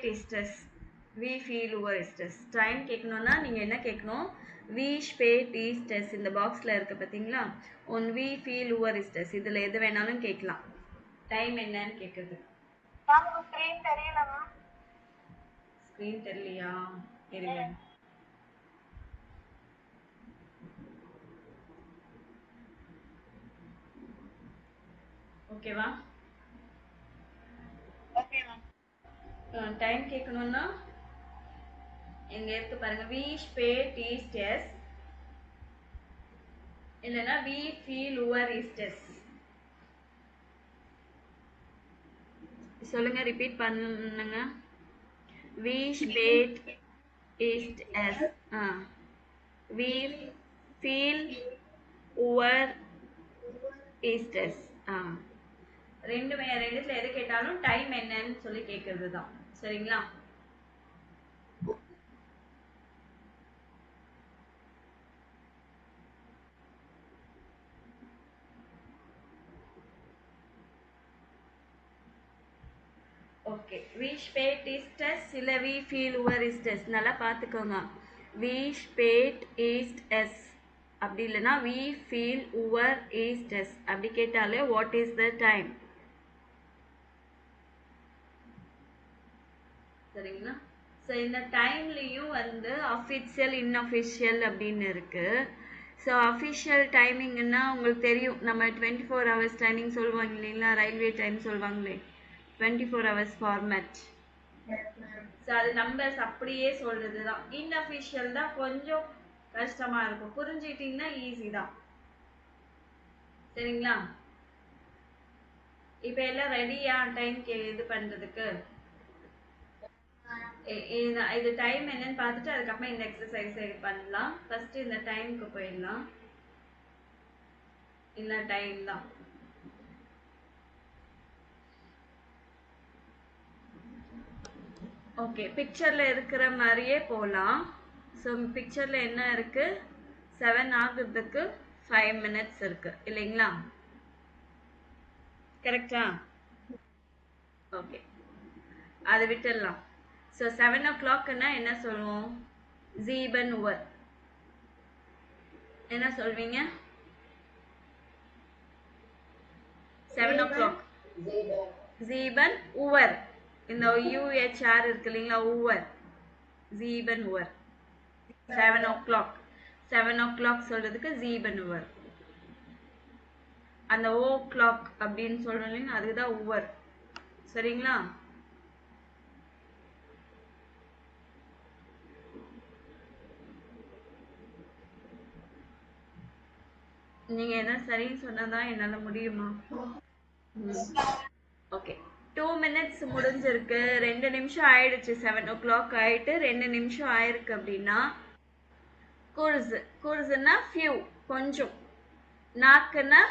spät ist es? Wie viel Uhr ist es? Time கேட்கணும்னா நீங்கள் என்ன கேட்கணும்? Wie spät ist es? இந்த பாக்ஸில் இருக்கு பார்த்தீங்களா? On wie viel Uhr ist es? இதில் எது வேணாலும் கேட்கலாம். டைம் என்னன்னு கேட்குறது. ஸ்க்ரீன் தெரியலமா? ஸ்க்ரீன் தெரியலையா? இருங்க. ஓகேவா? டைம் கேட்கணும்னா எங்க இருக்கு பாருங்க. வி ஸ்பேட் ஈஸ்டஸ் இல்லைன்னா வி ஃபீல் உவர் ஈஸ்டஸ். சொல்லுங்க, ரிப்பீட் பண்ணுங்க. வி ஸ்பேட் ஈஸ்டஸ், வி ஃபீல் உவர் ஈஸ்டஸ். ரெண்டுத்துல எது கேட்டாலும் டைம் என்னன்னு சொல்லி கேட்கறது தான். சரிங்களா? ஓகே. வி ஸ்பேட் ஈஸ்டஸ் இல்ல வி ஃபீல் உவர் ஈஸ்டஸ். நல்லா பார்த்துக்கோங்க. வி ஸ்பேட் ஈஸ்டஸ் அப்படி இல்லைன்னா வி ஃபீல் உவர் ஈஸ்டஸ் அப்படி கேட்டாலே வாட் இஸ் த டைம். சரிங்களா? ஸோ இந்த டைம்லேயும் வந்து அஃபிஷியல் இன்அஃபிஷியல் அப்படின்னு இருக்கு. ஸோ அஃபிஷியல் டைமிங்னா உங்களுக்கு தெரியும், நம்ம 24 hours டைமிங் சொல்லுவாங்க இல்லைங்களா? ரயில்வே டைம் சொல்லுவாங்களே, 24 hours ஃபார்மேட். ஸோ அது நம்பர்ஸ் அப்படியே சொல்றது தான். இன்அஃபிஷியல் தான் கொஞ்சம் கஷ்டமா இருக்கும். புரிஞ்சுக்கிட்டீங்கன்னா ஈஸி தான். சரிங்களா? இப்போ எல்லாம் ரெடியா டைம் இது பண்றதுக்கு? இது டைம் என்னன்னு பார்த்துட்டு அதுக்கப்புறம் இந்த எக்ஸசைஸ் பண்ணலாம். ஃபர்ஸ்ட் இந்த டைமுக்கு போயிடலாம். இந்த டைம் தான். ஓகே, பிக்சர்ல இருக்கிற மாதிரியே போகலாம். ஸோ பிக்சர்ல என்ன இருக்கு? 7 ஆகுறதுக்கு 5 minutes இருக்கு இல்லைங்களா? கரெக்டா? ஓகே, அதை விட்டுடலாம். ஸோ 7 o'clockனா என்ன சொல்லுவோம்? 7 Uhr. என்ன சொல்வீங்க? 7 o'clock 7 Uhr. இந்த UHR இருக்கு இல்லைங்களா? Uhr. 7 Uhr. 7 o'clock. 7 o'clock சொல்றதுக்கு 7 Uhr. அந்த O clock அப்படின்னு சொல்றோம் இல்லைங்க, அதுதான் Uhr. சரிங்களா? நீங்க என்ன சரின்னு சொன்னாதான் என்னால முடியுமா? ஓகே, 2 minutes முடிஞ்சிருக்கு. 2 நிமிஷம் ஆயிடுச்சு. 7 o'clock ஆயிட்டு 2 நிமிஷம் ஆயிருக்கு அப்படின்னா குர்ஸ்னா ஃபியூ, கொஞ்சம். நாக்குன்னா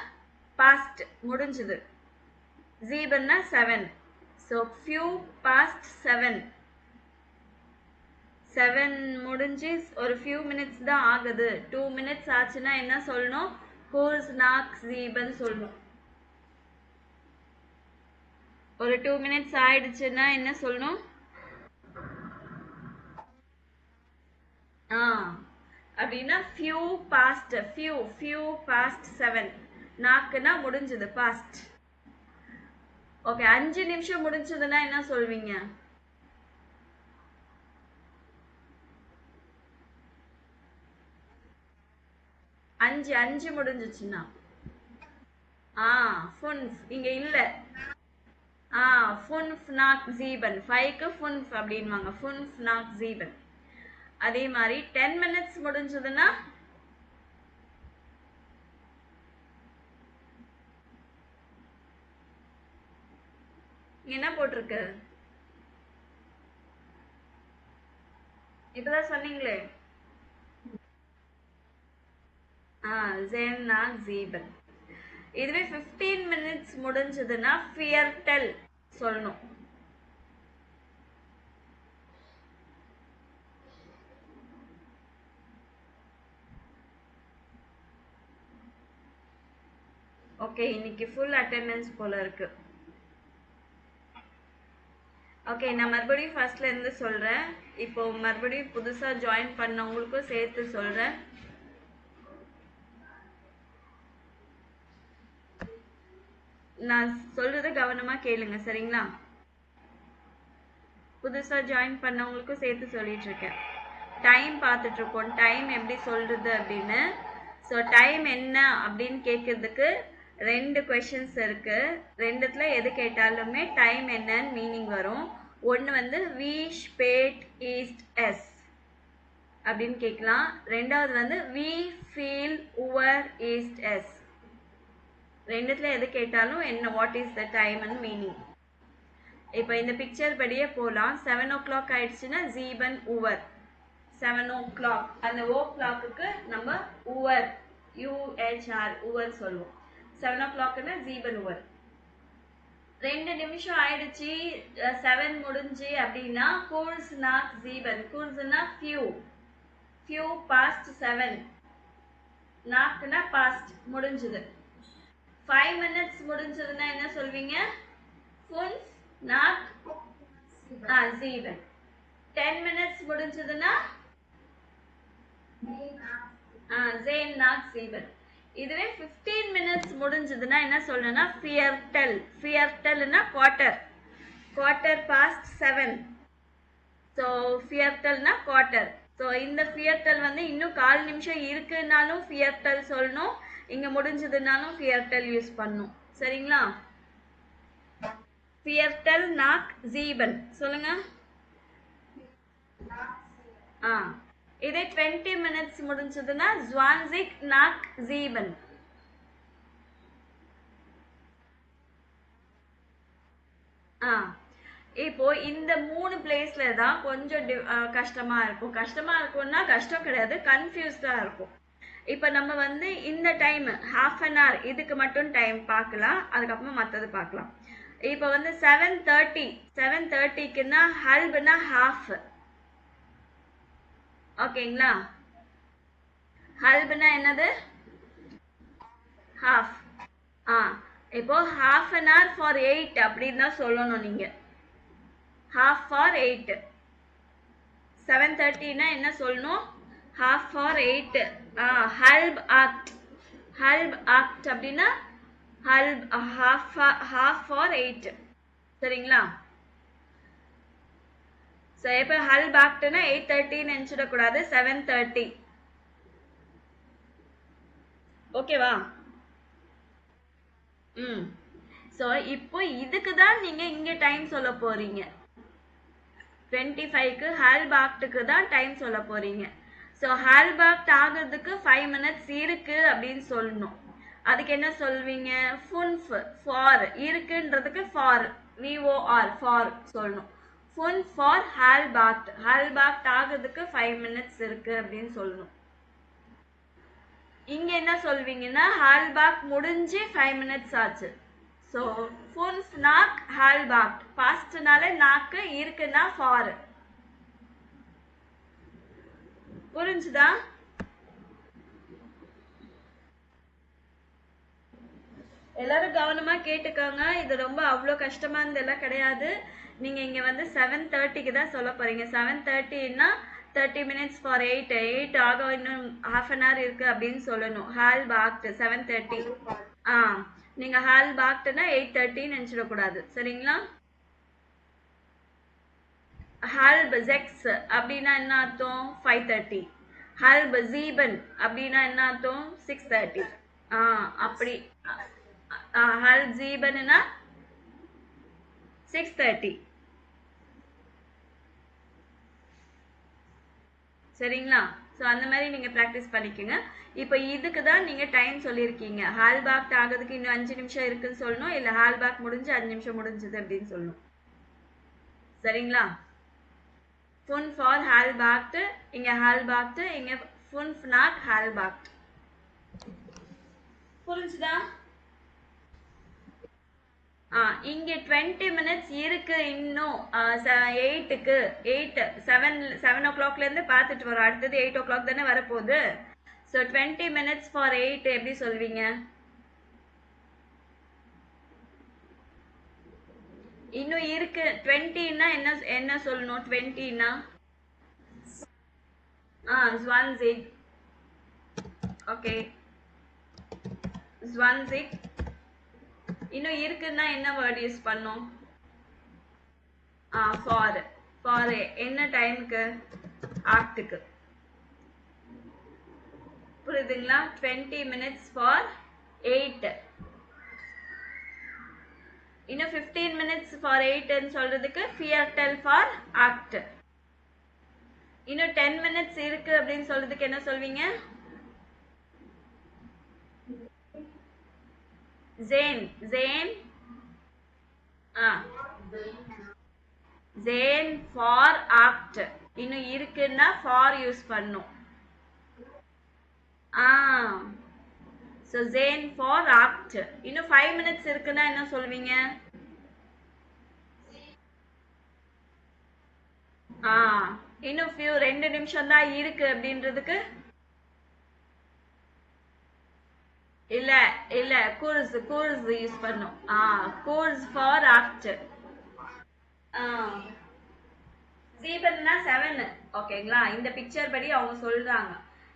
பாஸ்ட், முடிஞ்சது. ஜீபன்னா 7. So few past 7. 7 முடிஞ்சு ஒரு ஃபியூ மினிட்ஸ் தான் ஆகுது. 2 minutes ஆச்சுன்னா என்ன சொல்லணும்? குர்ஸ் நாக் ஜீபன் சொல்லணும். ஒரு 2 minutes ஆயிடுச்சுன்னா என்ன சொல்லணும்? அப்படின்னா ஃபியூ பாஸ்ட், ஃபியூ பாஸ்ட் 7. நாக்குன்னா முடிஞ்சது, பாஸ்ட். ஓகே, 5 நிமிஷம் முடிஞ்சதுன்னா என்ன சொல்வீங்க? 5 முடிஞ்சிச்சுன்னா ஃபுன்ஃப் இங்க இல்ல. ஃபுன்ஃப் நாக் ஜீபன். 5க்கு ஃபுன்ஃப் அப்படின்வாங்க. ஃபுன்ஃப் நாக் ஜீபன். அதே மாதிரி 10 minutes முடிஞ்சதுன்னா என்ன போட்டிருக்கு? இப்பதான் சொன்னீங்களே. ஜென் நாக் ஜீபன். இதுவே 15 minutes முடிஞ்சதுன்னா ஃபியர்டெல் சொல்லணும். ஓகே, இன்னைக்கு ஃபுல் அட்டெண்டன்ஸ் போல இருக்கு. ஓகே, நான் மறுபடியும் ஃபர்ஸ்ட்ல இருந்து சொல்றேன். இப்போ மறுபடியும் புதுசா ஜாயின் பண்ணவங்களுக்கும் சேர்த்து சொல்றேன். நான் சொல்றத கவனமா கேளுங்க, சரிங்களா? புதுசா ஜாயின் பண்ணவங்களுக்கும் சேர்த்து சொல்லிட்டு இருக்கேன். டைம் பார்த்துட்டு இருக்கோம், டைம் எப்படி சொல்றது அப்படின்னு. ஸோ டைம் என்ன அப்படின்னு கேட்கறதுக்கு 2 கொஷின்ஸ் இருக்கு. ரெண்டுத்துல எது கேட்டாலுமே டைம் என்னன்னு மீனிங் வரும். ஒன்று வந்து வி ஸ்பேட் ஈஸ்ட் எஸ் அப்படின்னு கேட்கலாம். ரெண்டாவது வந்து வி ஃபீல் உவர் ஈஸ்ட் எஸ். ரெண்டுத்துல எது கேட்டாலும் என்ன what is the time and meaning. இப்போ இந்த பிக்சர் படியே போகலாம். 7 o'clock ஆயிடுச்சுன்னா ஜீபன் உவர். 7 o'clock, அந்த ஓ கிளாக்கு நம்ம உவர், யூஹெச்ஆர் உவர் சொல்லுவோம். 7 o'clockனா ஜீபன் உவர். 2 நிமிஷம் ஆயிடுச்சு 7 முடிஞ்சு அப்படின்னா கூர்ஸ் நாக் ஜீபன். கூர்ஸ்னா ஃபியூ, ஃபியூ பாஸ்ட் 7. நாக்குனா பாஸ்ட், முடிஞ்சது. 5 minutes முடிஞ்சதுன்னா என்ன சொல்வீங்க? ஃபுன்ஸ் நாக் ஜீபன். 10 minutes முடிஞ்சதுன்னா ஜேன் நாக் ஜீபன். இதுவே 15 minutes முடிஞ்சதுன்னா என்ன சொல்லணும்னா ஃபியர்டெல். ஃபியர்டெல்னா குவார்ட்டர், குவார்ட்டர் பாஸ்ட் 7. ஸோ ஃபியர்டெல்னா குவார்ட்டர். ஸோ இந்த ஃபியர்டெல் வந்து இன்னும் 4 நிமிஷம் இருக்குன்னாலும் ஃபியர்டெல் சொல்லணும், இங்க முடிஞ்சதுனாலும் ஃபியர்டெல் யூஸ் பண்ணணும், சரிங்களா? ஃபியர்டெல் நாக் ஜீபன் சொல்லுங்க. இதே 20 minutes முடிஞ்சதுன்னா ஜுவான்சிக் நாக் ஜீபன். இப்போ இந்த 3 பிளேஸ்ல தான் கொஞ்சம் கஷ்டமா இருக்கும். கஷ்டமா இருக்கும்னா கஷ்டம் கிடையாது, கன்ஃபியூஸ்டா இருக்கும். இப்போ நம்ம வந்து இந்த டைம் half an hour இதுக்கு மட்டும் டைம் பார்க்கலாம், அதுக்கப்புறமா மற்றது பார்க்கலாம். இப்போ வந்து 7:30, 7:30க்குன்னா ஹல்ப்னா ஹாஃப். ஓகேங்களா? ஹல்ப்னா என்னது? ஹாஃப். இப்போ half an hour for 8 அப்படின்னு தான் சொல்லணும் நீங்க. half for 8. 7:30னா என்ன சொல்லணும்? half for 8. ஹல்ப் ஆக்ட். ஹல்ப் ஆக்ட் அப்படின்னா ஹல்ப் half for 8. சரிங்களா? ஸோ இப்போ ஹல்ப் ஆக்ட்னா 8:30 நினைச்சிடக்கூடாது, 7:30. ஓகேவா? ஸோ இப்போ இதுக்கு தான் நீங்க இங்க டைம் சொல்ல போறீங்க. 25க்கு ஹல்ப் ஆக்டுக்கு தான் டைம் சொல்ல போறீங்க. ஸோ ஹல்ப் ஆக்ட் ஆகிறதுக்கு 5 minutes இருக்கு அப்படின்னு சொல்லணும். அதுக்கு என்ன சொல்வீங்க? ஃபுன்ஃப், ஃபார். இருக்குன்றதுக்கு ஃபார், விஓஆர், ஃபார் சொல்லணும். ஃபுன் ஃபார் ஹல்ப் ஆக்ட். ஹல்ப் ஆக்ட் ஆகிறதுக்கு 5 minutes இருக்கு அப்படின்னு சொல்லணும். இங்க என்ன சொல்வீங்கன்னா ஹல்ப் ஆக்ட் முடிஞ்சு 5 minutes ஆச்சு. ஸோ ஃபுன்ஃப் நாக் ஹல்ப் ஆக்ட். பாஸ்ட்னால நாக்கு, இருக்குன்னா ஃபார். புரிஞ்சுதா? எல்லாரும் கவனமா கேட்டுக்கோங்க. இது ரொம்ப அவ்வளோ கஷ்டமா இருந்தெல்லாம் கிடையாது. நீங்க இங்க வந்து 7:30க்கு தான் சொல்ல போறீங்க. 7:30ன்னா 30 minutes for 8. 8 ஆக இன்னும் half an hour இருக்கு அப்படின்னு சொல்லணும். ஹல்ப் ஆக்ட் 7:30. நீங்க ஹல்ப் ஆக்ட்னா 8:30 நினைச்சிடக்கூடாது, சரிங்களா? ஹல்ப் ஜெக்ஸ் அப்படின்னா என்ன அர்த்தம்? 5:30. ஹல்ப் ஜீபன் அப்படின்னா என்ன அர்த்தம்? 6:30. அப்படி ஹல்ப் ஜீபன்னா 6:30. சரிங்களா? ஸோ அந்த மாதிரி நீங்க ப்ராக்டிஸ் பண்ணிக்கோங்க. இப்போ இதுக்கு தான் நீங்க டைம் சொல்லியிருக்கீங்க. ஹால் பேக் ஆகிறதுக்கு இன்னும் 5 நிமிஷம் இருக்குன்னு சொல்லணும், இல்லை ஹால் பேக் முடிஞ்சு 5 நிமிஷம் முடிஞ்சது அப்படின்னு சொல்லணும். சரிங்களா? ஃபுன் ஃபார் ஹால் பேக்ட், இங்க ஹால் பேக்ட், இங்க ஃபுன் ஃப்னாக் ஹால் பேக்ட். புரிஞ்சுதா? இங்க 20 minutes இருக்கு இன்னும். 8க்கு 7 o'clockல இருந்து பார்த்துட்டு வரோம். அடுத்தது 8 o'clock தானே வரப்போகுது. ஸோ 20 minutes for 8 எப்படி சொல்வீங்க? இன்னும் இருக்கு 20ன்னா என்ன என்ன சொல்லணும் 20ன்னா Zwanzig. Okay Zwanzig. இன்னும் இருக்குன்னா என்ன வேர்ட் யூஸ் பண்ணோம் ஃபார் என்ன டைமுக்கு ஆக்டுக்கு புரியுதுங்களா 20 minutes ஃபார் 8 இன்னும் 15 minutes ஃபார் 8ன்னு சொல்றதுக்கு ஃபியர்டெல் ஃபார் ஆக்ட் இன்னும் 10 minutes இருக்கு அப்படின்னு சொல்றதுக்கு என்ன சொல்வீங்க ஜேன் ஜேன் ஃபார் ஆக்ட் இன்னும் இருக்குன்னா ஃபார் யூஸ் பண்ணும் so Zane for act இன்னும் 5 minutes இருக்குன்னா என்ன சொல்வீங்க இன்னும் few 2 நிமிஷம் தான் இருக்கு அப்படின்றதுக்கு இல்ல course யூஸ் பண்ணும் course for act ஜீபன்னா 7 ஓகேங்களா இந்த பிக்சர் படி அவங்க சொல்றாங்க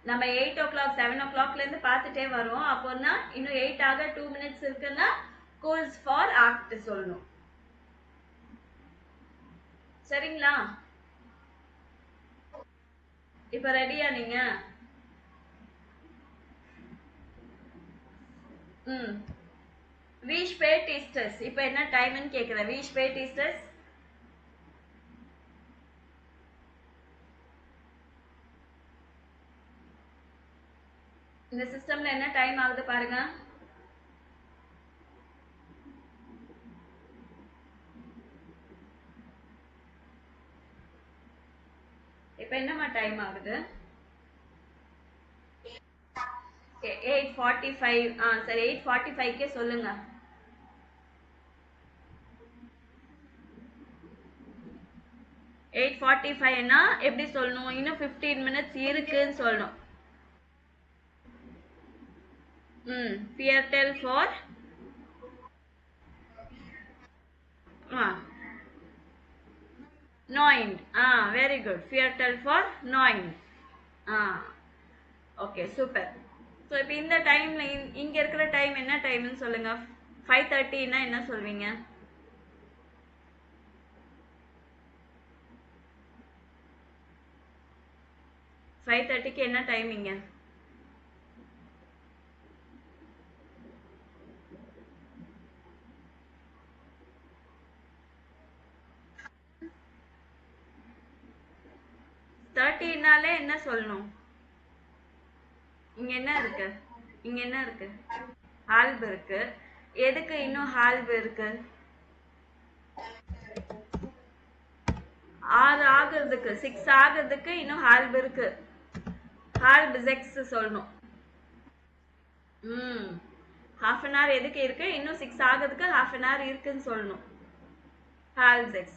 நம்ம 8 o'clock 7 o'clockல இருந்து பார்த்துட்டே வரோம் அப்போனா இன்னும் 8 ஆக 2 minutes இருக்குன்னா கோல்ஸ் ஃபார் ஆக்ட் சொல்லணும் சரிங்களா இப்ப ரெடியா நீங்க Wie spät ist es இப்ப என்ன டைம்னு கேக்குறேன் Wie spät ist es இந்த சிஸ்டம்ல என்ன டைம் ஆகுது பாருங்க இப்ப என்னமா டைம் ஆகுது 8:45 சரி 8:45 சொல்லுங்க 8:45னா எப்படி சொல்லணும் இன்னும் 15 minutes இருக்குன்னு சொல்லணும் Viertel for neun very good Viertel for neun okay super so இப்போ இந்த டைம்ல இங்க இருக்கிற டைம் என்ன டைம்னு சொல்லுங்க 5:30 னா என்ன சொல்வீங்க ஃபைவ் தேர்ட்டிக்கு என்ன டைமிங்க தேர்ட்டினாலே என்ன சொல்லணும் இங்க என்ன இருக்கு ஹால்ப் இருக்கு எதுக்கு இன்னும் ஹால்ப் இருக்கு 6 ஆகுறதுக்கு 6 ஆகுறதுக்கு இன்னும் ஹால்ப் இருக்கு ஹால்ப் 6 சொல்லணும் half an hour எதுக்கு இருக்கு இன்னும் 6 ஆகுறதுக்கு half an hour இருக்குன்னு சொல்லணும் ஹால்ப் 6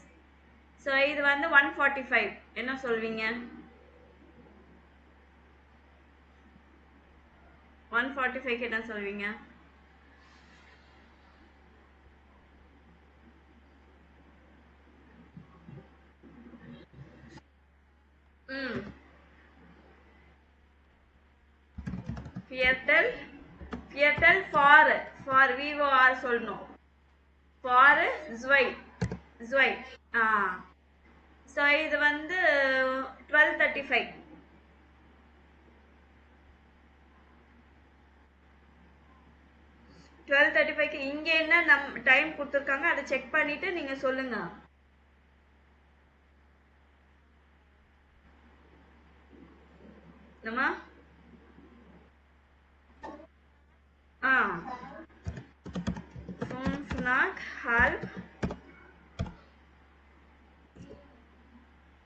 so இது வந்து 1:45 என்ன சொல்வீங்க 1:45 என்ன சொல்வீங்க Viertel for VOR சொல்லணும் for Zwei so இது வந்து 12:35 12:35 இங்க என்ன டைம் கொடுத்துருக்காங்க அதை செக் பண்ணிட்டு நீங்க சொல்லுங்க நம்ம 5:30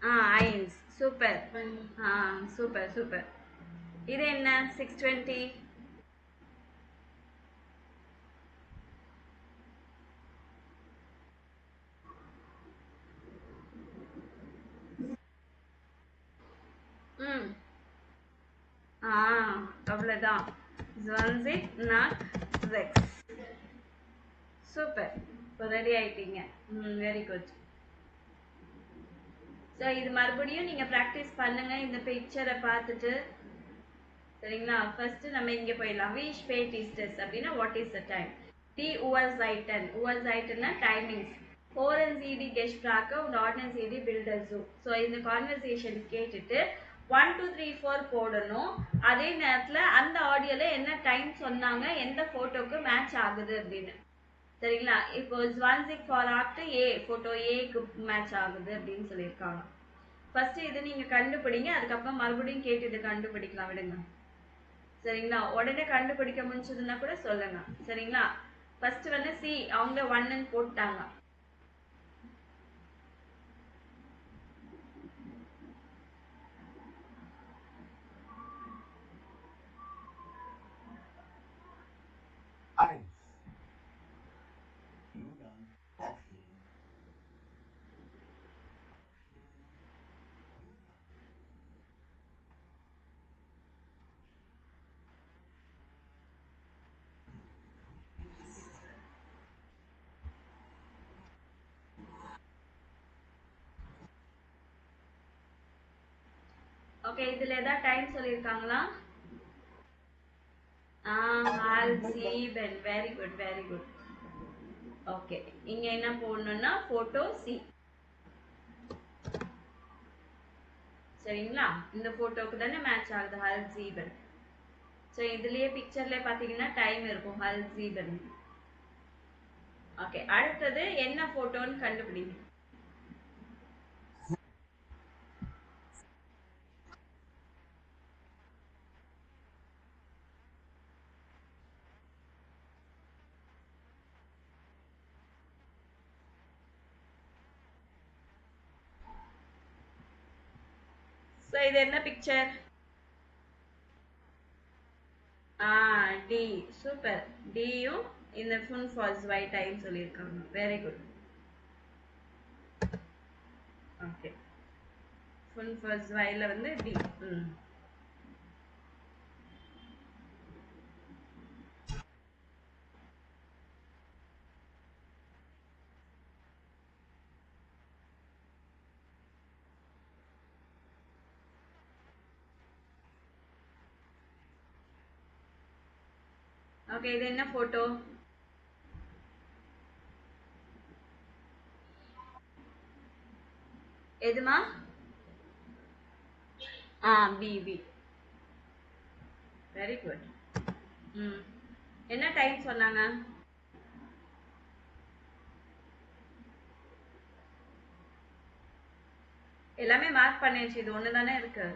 1 சூப்பர் சூப்பர் இது என்ன 6:20 அவ்வளவுதான் 20 nach 6 சூப்பர் இப்போ ரெடி ஆயிட்டீங்க. Very good. ஸோ இது மறுபடியும் நீங்க ப்ராக்டிஸ் பண்ணுங்க இந்த பிக்சரை பார்த்துட்டு. சரிங்களா? ஃபர்ஸ்ட் நம்ம இங்க போயிடலாம். வி ஸ்பேட் இஸ் டெஸ் அப்படின்னா வாட் இஸ் த டைம்? டி உவர்சைட்டன். உவர்சைட்டன்னா timings. Foreign CD Gesprache und Ordnen CD Bilder Zoo. So இந்த கான்வர்சேஷன் கேட்டுட்டு 1 2 3 4 போடணும். அதே நேரத்தில் அந்த ஆடியோல என்ன டைம் சொன்னாங்க, எந்த போட்டோக்கு மேட்ச் ஆகுது அப்படின்னு. சரிங்களா? இப்போ 1 6 ஃபார் ஆஃப்டர் ஏ போட்டோ ஏக்கு மேட்ச் ஆகுது அப்படின்னு சொல்லியிருக்காங்க. ஃபர்ஸ்ட் இது நீங்க கண்டுபிடிங்க, அதுக்கப்புறம் மறுபடியும் கேட்டு இது கண்டுபிடிக்கலாம் விடுங்க. சரிங்களா? உடனே கண்டுபிடிக்க முடிஞ்சதுன்னா கூட சொல்லுங்க. சரிங்களா? ஃபர்ஸ்ட் வந்து சி அவங்க 1ன்னு போட்டாங்க. ஓகே, இதுல ஏதாவது டைம் சொல்லிருக்காங்களா? halb 7. Very good very good. Okay, இங்க என்ன போடணும்னா போட்டோ சி. சரிங்களா? இந்த போட்டோக்கு தானே மேட்ச் ஆகுது halb 7. ஸோ இதுலயே பிக்சர்ல பாத்தீங்கன்னா டைம் இருக்கும் halb 7. ஓகே, அடுத்தது என்ன போட்டோன்னு கண்டுபிடிங்க. ஸோ இது என்ன பிக்சர்? டி. சூப்பர். டியும் இந்த ஃபுன் ஃபால்ஸ் வை டைம் சொல்லியிருக்காங்க. Very good. ஓகே, ஃபுன் ஃபால்ஸ் வைல வந்து டி. ஓகே, இது என்ன போட்டோ? எதுமா? B B. Very good. என்ன டைம் சொன்னாங்க? எல்லாமே மார்க் பண்ணியாச்சு, இது ஒண்ணு தானே இருக்கு.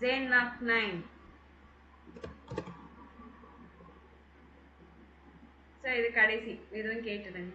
Jane knock 9. ஸோ இது கடைசி, இதுவும் கேட்டுடுங்க.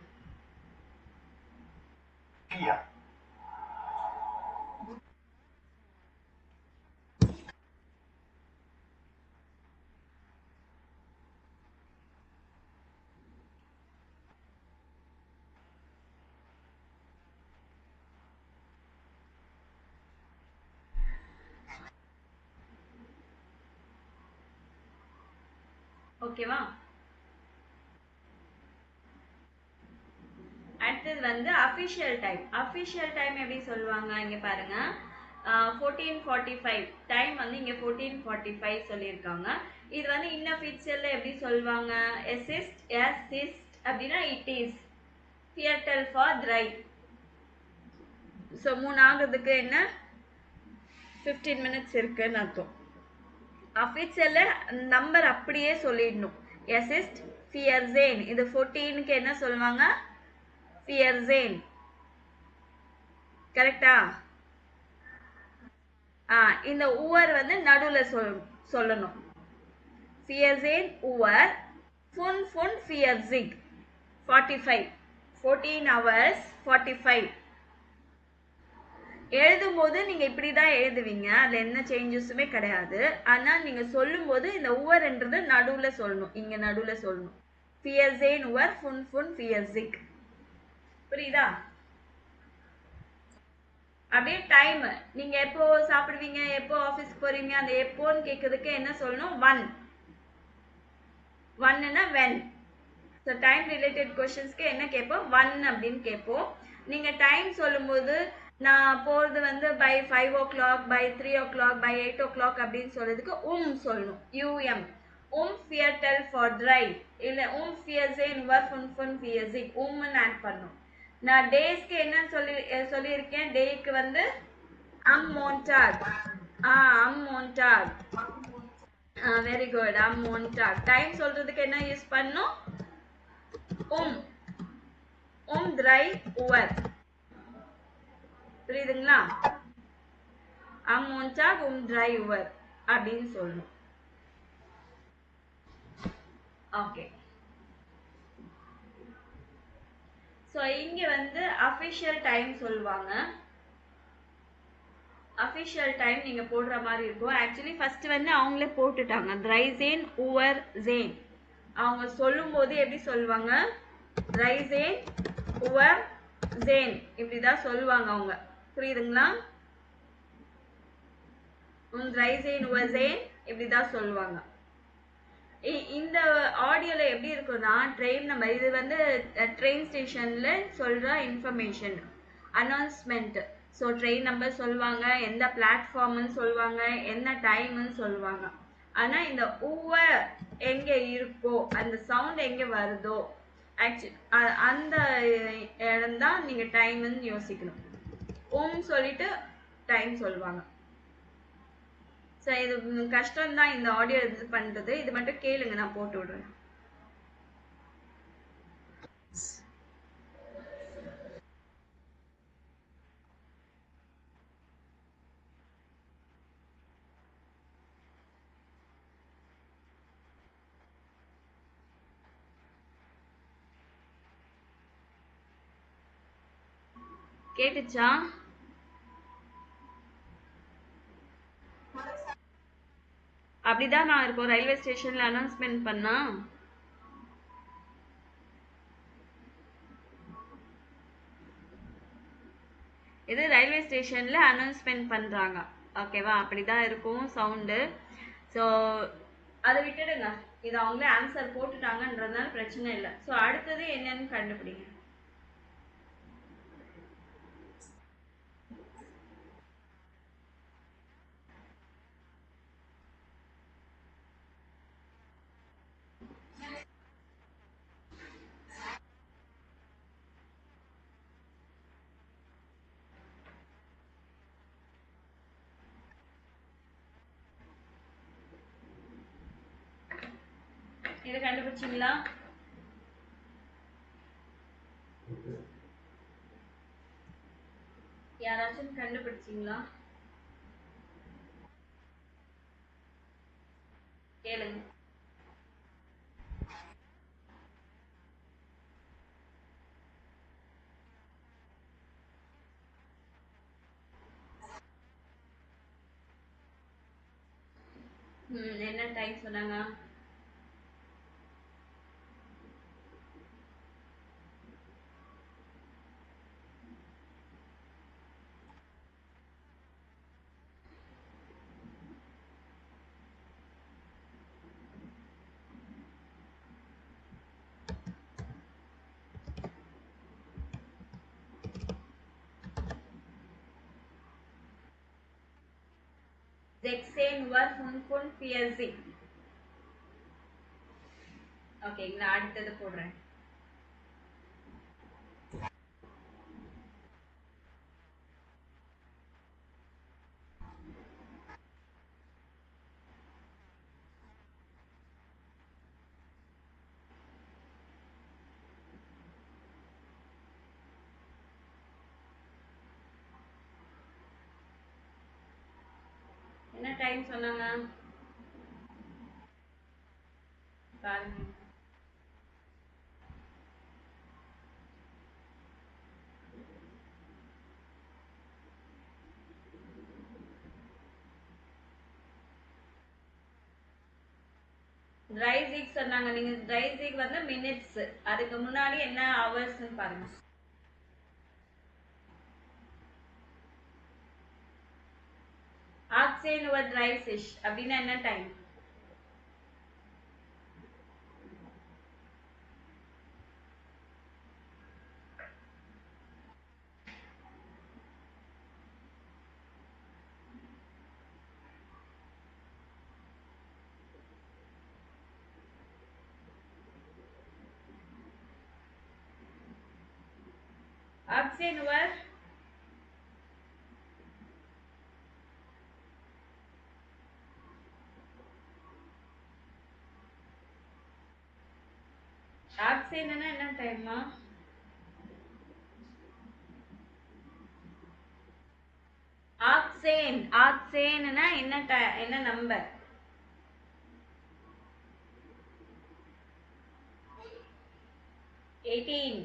ஓகேவா? அடுத்தது வந்து அஃபிஷியல் டைம். அஃபிஷியல் டைம் எப்படி சொல்லுவாங்க இங்க பாருங்க. 14:45 டைம் வந்து இங்க 14:45 சொல்லியிருக்காங்க. இது வந்து இன்னஃபிஷியல்ல எப்படி சொல்லுவாங்க? எசிஸ்ட் அப்படின்னா இட் இஸ். ஃபியட்டல் ஃபார் ட்ரை. ஸோ 3 ஆகுறதுக்கு என்ன 15 மினிட்ஸ் இருக்குன்னு அர்த்தம். அஃபிஷியல்ல நம்பர் அப்படியே சொல்லிடணும். எசிஸ்ட் ஃபியர்சேன். இது 14க்கு என்ன சொல்லுவாங்க? ஃபியர்சேன். கரெக்டா? இந்த உவர் வந்து நடுவுல சொல்லணும். ஃபியர்சேன் உவர் ஃபுன் ஃபியர்சிக் 45. 14 hours 45. எழுதும் போது நீங்க இப்படிதான் எழுதுவீங்க, அதுல என்ன சேஞ்சஸுமே கிடையாது. ஆனா நீங்க சொல்லும் போது இந்த உவர்ன்றது நடுவுல சொல்லணும், இங்க நடுவுல சொல்லணும். ஃபியர்சேன் உவர் ஃபுன் ஃபியர்சிக். புரியுதா? அப்படியே டைம் நீங்க எப்போ சாப்பிடுவீங்க, எப்போ ஆபீஸ் போறீங்க, அந்த எப்போன்னு கேட்கறதுக்கு என்ன சொல்லணும்? 1. 1ன்னா when. ஸோ டைம் ரிலேட்டட் கொஷின்ஸ்க்கு என்ன கேட்போம், 1 அப்படின்னு கேட்போம். நீங்கள் டைம் சொல்லும்போது நான் போகிறது வந்து by 5 o'clock, by 3 o'clock, by 8 o'clock அப்படின்னு சொல்றதுக்கு சொல்லணும். யூஎம் ஃபியர்டெல் ஃபார் ட்ரை இல்லை ஃபியர்ஸேன் வர் ஃபுன் ஃபியர்ஸிக் ன்னு ஆட் பண்ணும். நான் டேஸ்க்கு என்னன்னு சொல்லியிருக்கேன். டேக்கு வந்து மோன்டாக். மோன்டாக். Very good. மோன்டாக். டைம் சொல்றதுக்கு என்ன யூஸ் பண்ணும், ட்ரை உவர். புரியுதுங்களா? மோன்டாக் ட்ரை உவர் அப்படின்னு சொல்லணும். ஓகே. ஸோ இங்க வந்து அஃபிஷியல் டைம் சொல்லுவாங்க. அஃபிஷியல் டைம் நீங்க போடுற மாதிரி இருக்கும். ஆக்சுவலி ஃபர்ஸ்ட் வந்து அவங்களே போட்டுட்டாங்க, ட்ரைசேன் உவர் ஜேன். அவங்க சொல்லும் போது எப்படி சொல்லுவாங்க, ட்ரைசேன் உவர் ஜேன் இப்படிதான் சொல்லுவாங்க அவங்க. புரியுதுங்களா? ட்ரைசேன் உவர் ஜேன் இப்படிதான் சொல்லுவாங்க. இந்த ஆடியோல எப்படி இருக்கும்னா, ட்ரெயின் நம்பர், இது வந்து ட்ரெயின் ஸ்டேஷன்ல சொல்ற information announcement. So train number சொல்லுவாங்க, எந்த பிளாட்ஃபார்ம்னு சொல்லுவாங்க, என்ன டைம்னு சொல்லுவாங்க. ஆனா இந்த எங்க இருக்கோ, அந்த சவுண்ட் எங்க வருதோ அந்த இடம் தான் நீங்க டைம்னு யோசிக்கணும். சொல்லிட்டு டைம் சொல்லுவாங்க. ஸோ இது கஷ்டம் தான் இந்த ஆடியோ இது பண்றது. இது மட்டும் கேளுங்க, நான் போட்டு விடுறேன். கேட்டுச்சா? அப்படிதான் நான் இருக்கோம் ரயில்வே ஸ்டேஷன்ல அனௌன்ஸ்மெண்ட் பண்ணா. இது ரயில்வே ஸ்டேஷன்ல அனௌன்ஸ்மெண்ட் பண்றாங்க. ஓகேவா? அப்படிதான் இருக்கும் சவுண்டு. ஸோ அதை விட்டுடுங்க, இது அவங்களே ஆன்சர் போட்டுட்டாங்கன்றதுனால பிரச்சனை இல்லை. ஸோ அடுத்தது என்னன்னு கண்டுபிடிங்க. இதை கண்டுபிடிச்சிங்களா? யாராச்சும் கண்டுபிடிச்சிங்களா? கேளுங்க. என்ன டைம் சொன்னாங்க? ஓகேங்களா? அடுத்தது போடுறேன். என்ன டைம் சொன்னாங்க பாருங்க. ட்ரைசிக் சொன்னாங்க. நீங்க ட்ரைசிக் வந்து மினிட்ஸ், அதுக்கு முன்னாடி என்ன ஹவர்ஸ்னு பாருங்க. ஆக்சேன் ஒரு ட்ரை ஃபிஷ் அப்படின்னா என்ன டைம்? 18 Uhr. ஆக்சேன்னா என்ன டைம்மா? ஆக்சேன்னா என்ன number? 18.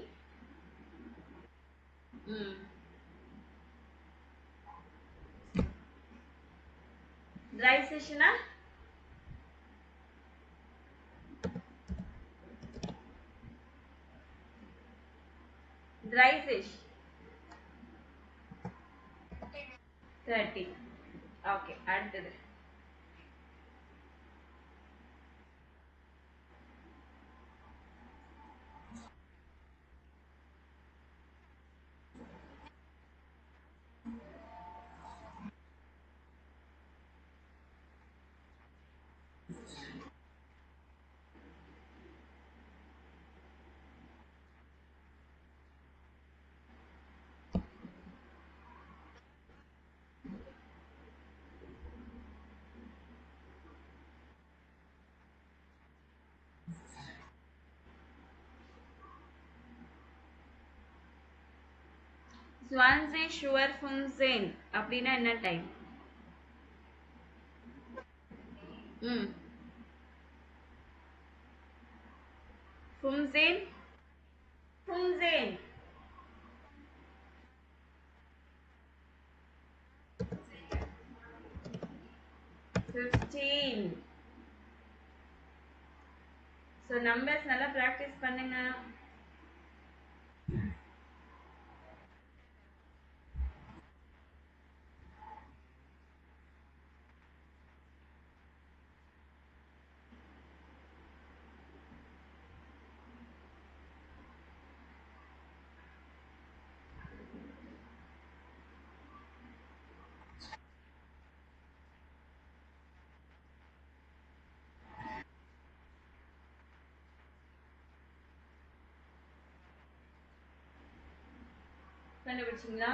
Dry session? Dry fish 30. Okay, அடுத்தது. Swansea Shore Funzen அப்படின்னா என்ன டைம்? Funzen 15. So numbers நல்லா practice பண்ணுங்க. கண்டுபிடிச்சிங்களா?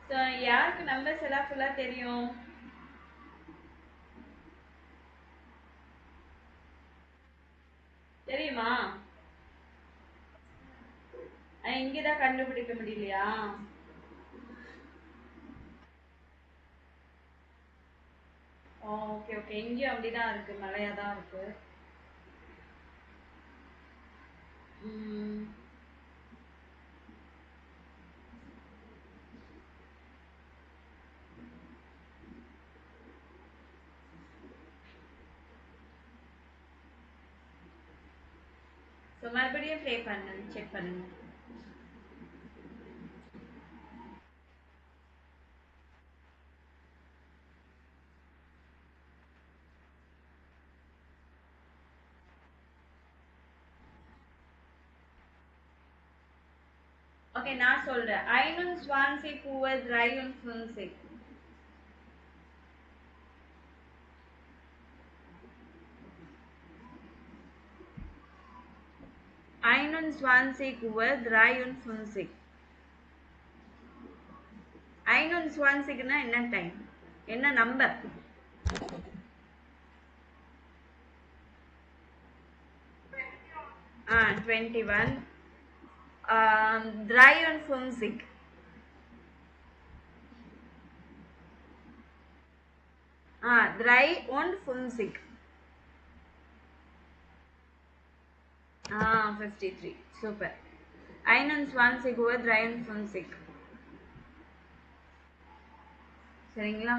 So யாருக்கு நம்பர்ஸ் எல்லாம் ஃபுல்லா தெரியும்? தெரியுமா? இங்கதான் கண்டுபிடிக்க முடியலையா? ஓகே ஓகே, இங்கேயும் அப்படிதான் இருக்கு, மழையா தான் இருக்கு. ஸோ மறுபடியும் ப்ளே பண்ணுங்க, செக் பண்ணுங்க. ஓகே, நான் சொல்றேன். 21 Uhr 53. 21 Uhr 53. 21ன்னா என்ன டைம்? என்ன நம்பர்? ஆ 21. 53. ஆ 53. 53. சூப்பர். 21 Uhr 53. சரிங்களா?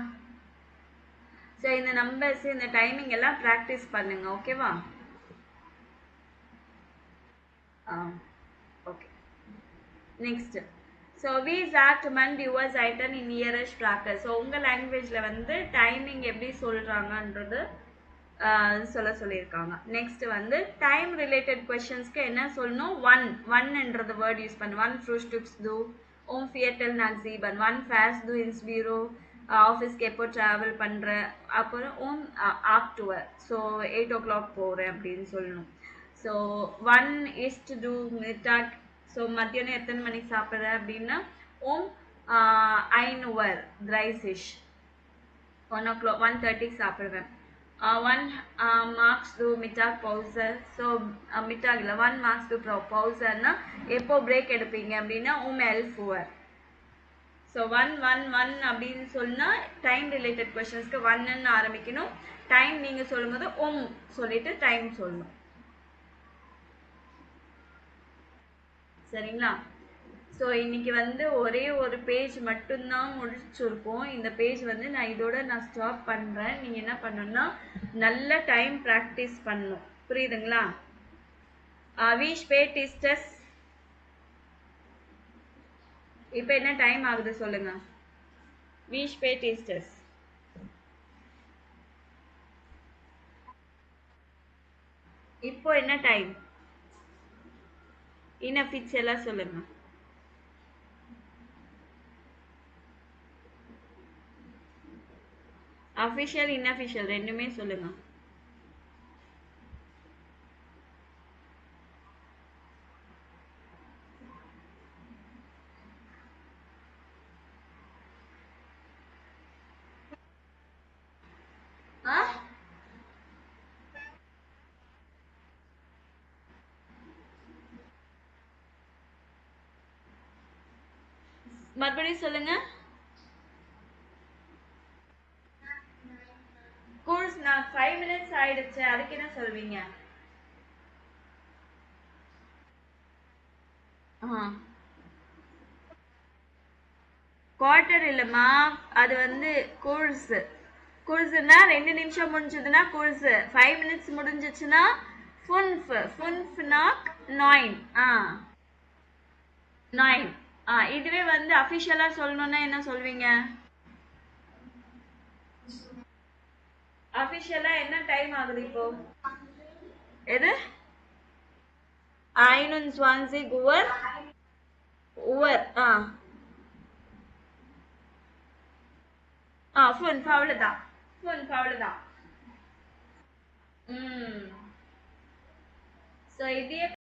ஸோ இந்த நம்பர்ஸ், இந்த டைமிங் எல்லாம் ப்ராக்டிஸ் பண்ணுங்க, ஓகேவா? ஓகே. நெக்ஸ்ட். ஸோ வி சாட் மன் யுவர் ஐட்டன் இன் இயரஷ் ப்ராக்கர். ஸோ உங்கள் லாங்குவேஜில் வந்து டைமிங் எப்படி சொல்கிறாங்கன்றது சொல்ல சொல்லியிருக்காங்க. நெக்ஸ்ட் வந்து டைம் ரிலேட்டட் கொஸ்டின்ஸ்க்கு என்ன சொல்லணும்? ஒன்ன்றது வேர்ட் யூஸ் பண்ணு. ஒன் ஃப்ரூஸ்டுக்ஸ் டூ ஓம் ஃபியட்டல் நாக்ஸீபன் ஒன் ஃபேஸ் டூ இன்ஸ் பீரோ ஆஃபீஸ்க்கு எப்போ ட்ராவல் பண்ணுற, அப்புறம் ஓம் ஆக்டுவர் ஸோ 8 o'clock போகிறேன் அப்படின்னு சொல்லணும். So one is to two மிட்டாக் ஸோ மத்தியானம் எத்தனை மணிக்கு சாப்பிட்ற அப்படின்னா ஓம் ஐனுவர் ட்ரை ஃபிஷ் 1:30 சாப்பிடுவேன். ஒன் மார்க்ஸ் டூ மிட்டாக் பவுசர் ஸோ மிட்டாக் இல்லை 1 marks டூ பவுசர்னா எப்போ பிரேக் எடுப்பீங்க அப்படின்னா எல்ஃபுவர். ஸோ ஒன் அப்படின்னு சொன்னால் டைம் ரிலேட்டட் கொஷின்ஸ்க்கு ஒன்னு ஆரம்பிக்கணும். டைம் நீங்கள் சொல்லும்போது சொல்லிட்டு டைம் சொல்லணும். சரிங்களா? ஸோ இன்னைக்கு வந்து ஒரே ஒரு பேஜ் மட்டும்தான் முடிச்சிருக்கோம். இந்த பேஜ் வந்து நான் இதோட ஸ்டாப் பண்ணுறேன். நீங்கள் என்ன பண்ணணும்னா நல்ல டைம் ப்ராக்டிஸ் பண்ணணும். புரியுதுங்களா? வீஷ் பே டிஸ்டஸ் இப்போ என்ன டைம் ஆகுது சொல்லுங்க. வீஷ் பே டிஸ்டஸ் இப்போ என்ன டைம்? இன்அஃபிஷியலா சொல்லுங்க. அஃபிஷியல் இன்அஃபிஷியல் ரெண்டுமே சொல்லுங்க. மறுபடியும் சொல்லுங்க. கோர்ஸ் நான் 5 minutes ஆயிடுச்சு, அதுக்கு என்ன சொல்வீங்க? குவார்டர் இல்லைம்மா, அது வந்து கோர்ஸ். கோர்ஸ்னா 2 நிமிஷம் முடிஞ்சதுன்னா கோர்ஸ், 5 minutes முடிஞ்சிச்சுன்னா ஃபுன்ஃப்னாக் 9. இதுவே வந்து அஃபிஷியலா சொல்லணும்னா என்ன சொல்வீங்க? அஃபிஷியலா என்ன டைம் ஆகுது இப்போ? எது? 21 உவர் உவர் ஃபுன்ஃப் அவ்வளோதான். ஸோ இதே